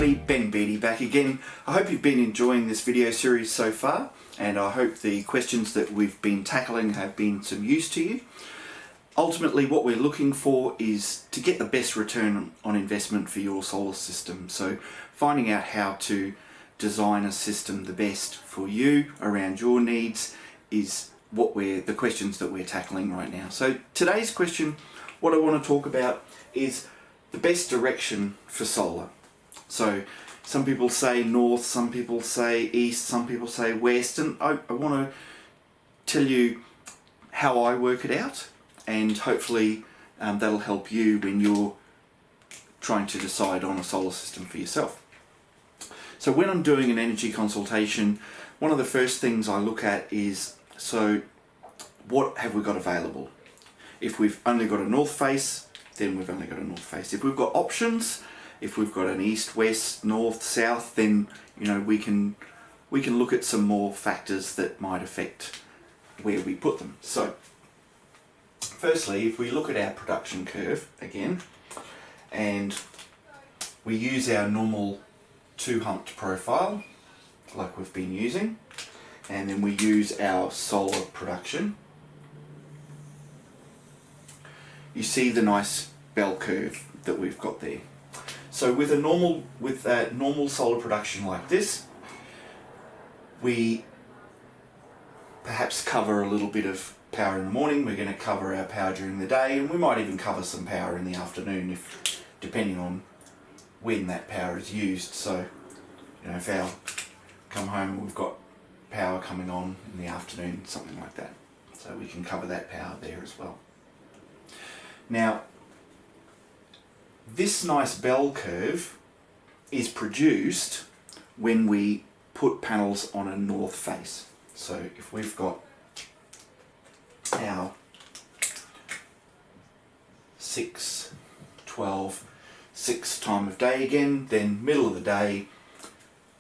everybody, Ben Beattie back again. I hope you've been enjoying this video series so far, and I hope the questions that we've been tackling have been some use to you. Ultimately, what we're looking for is to get the best return on investment for your solar system. So finding out how to design a system the best for you around your needs is the questions that we're tackling right now. So today's question, what I want to talk about is the best direction for solar. So some people say north, some people say east, some people say west, and I want to tell you how I work it out, and hopefully that'll help you when you're trying to decide on a solar system for yourself. So when I'm doing an energy consultation, one of the first things I look at is, so what have we got available? If we've only got a north face, then we've only got a north face. If we've got options, if we've got an east, west, north, south, then we can look at some more factors that might affect where we put them. So firstly, if we look at our production curve again, and we use our normal two-humped profile like we've been using, and then we use our solar production, you see the nice bell curve that we've got there. So with a normal solar production like this, we perhaps cover a little bit of power in the morning. We're going to cover our power during the day, and we might even cover some power in the afternoon, depending on when that power is used. So if our come home and we've got power coming on in the afternoon, something like that, so we can cover that power there as well. Now, this nice bell curve is produced when we put panels on a north face. So if we've got our 6, 12, 6 time of day again, then middle of the day,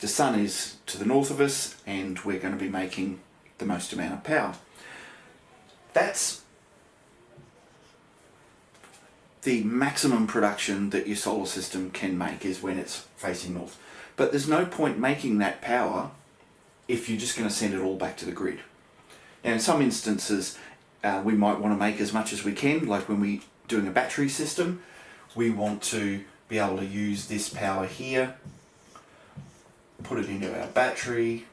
the sun is to the north of us and we're going to be making the most amount of power. That's the maximum production that your solar system can make, is when it's facing north. But there's no point making that power if you're just going to send it all back to the grid. Now in some instances we might want to make as much as we can, like when we're doing a battery system, we want to be able to use this power here, put it into our battery,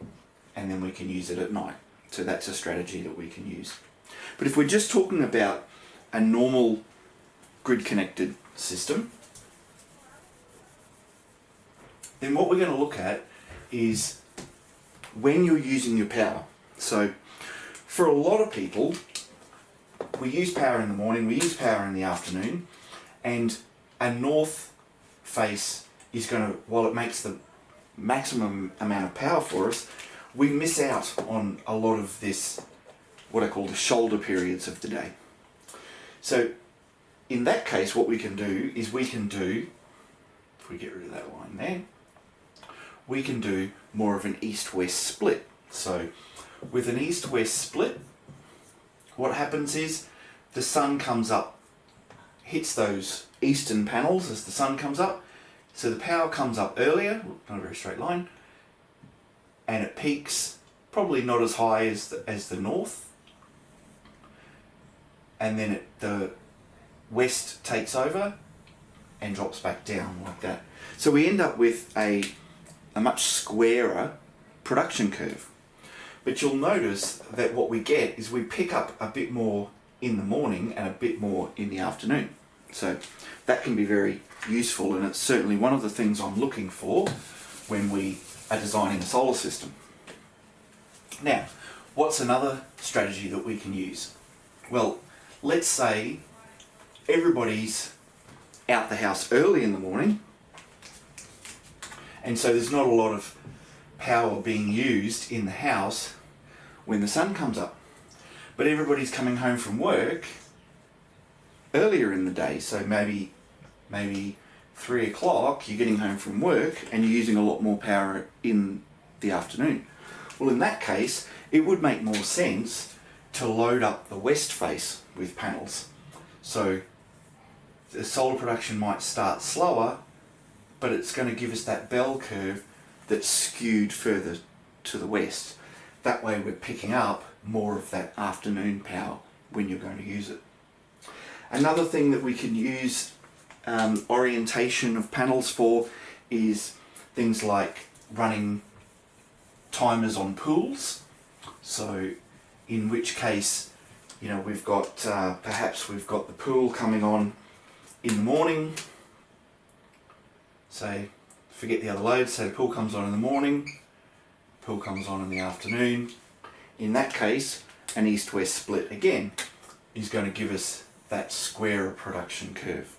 and then we can use it at night. So that's a strategy that we can use. But if we're just talking about a normal grid connected system, then what we're going to look at is when you're using your power. So for a lot of people, we use power in the morning, we use power in the afternoon, and a north face is going to, while it makes the maximum amount of power for us, we miss out on a lot of this, what I call the shoulder periods of the day. So in that case, what we can do is if we get rid of that line there, we can do more of an east-west split. So with an east-west split, what happens is the sun comes up, hits those eastern panels as the sun comes up, so the power comes up earlier, not a very straight line, and it peaks probably not as high as the north, and then the west takes over and drops back down like that. So we end up with a much squarer production curve. But you'll notice that what we get is we pick up a bit more in the morning and a bit more in the afternoon. So that can be very useful, and it's certainly one of the things I'm looking for when we are designing a solar system. Now, what's another strategy that we can use? Well, let's say everybody's out the house early in the morning, and so there's not a lot of power being used in the house when the sun comes up. But everybody's coming home from work earlier in the day, so maybe 3 o'clock you're getting home from work and you're using a lot more power in the afternoon. Well, in that case, it would make more sense to load up the west face with panels. So the solar production might start slower but it's going to give us that bell curve that's skewed further to the west. That way we're picking up more of that afternoon power when you're going to use it. Another thing that we can use orientation of panels for is things like running timers on pools. So in which case, you know, we've got perhaps we've got the pool coming on in the morning. Say, forget the other load, say the pool comes on in the morning, pool comes on in the afternoon. In that case, an east-west split again is going to give us that squarer production curve.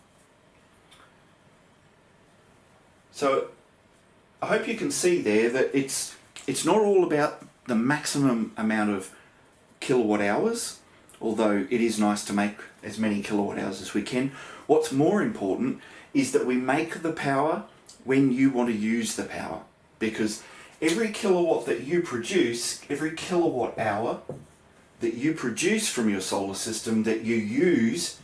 So I hope you can see there that it's not all about the maximum amount of kilowatt hours, although it is nice to make as many kilowatt hours as we can. What's more important is that we make the power when you want to use the power, because every kilowatt that you produce, every kilowatt hour that you produce from your solar system that you use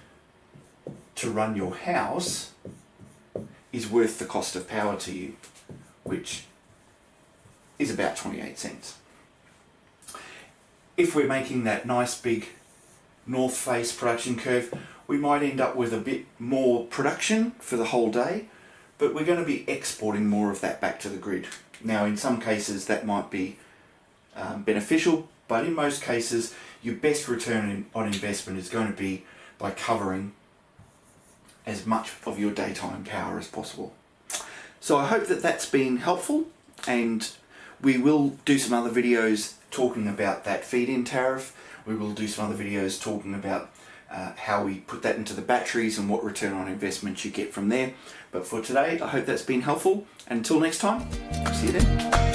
to run your house is worth the cost of power to you, which is about 28 cents. If we're making that nice big north face production curve, we might end up with a bit more production for the whole day, but we're going to be exporting more of that back to the grid. Now, in some cases that might be beneficial, but in most cases your best return on investment is going to be by covering as much of your daytime power as possible. So I hope that that's been helpful, and we will do some other videos talking about that feed-in tariff. We will do some other videos talking about how we put that into the batteries and what return on investment you get from there. But for today, I hope that's been helpful. And until next time, see you then.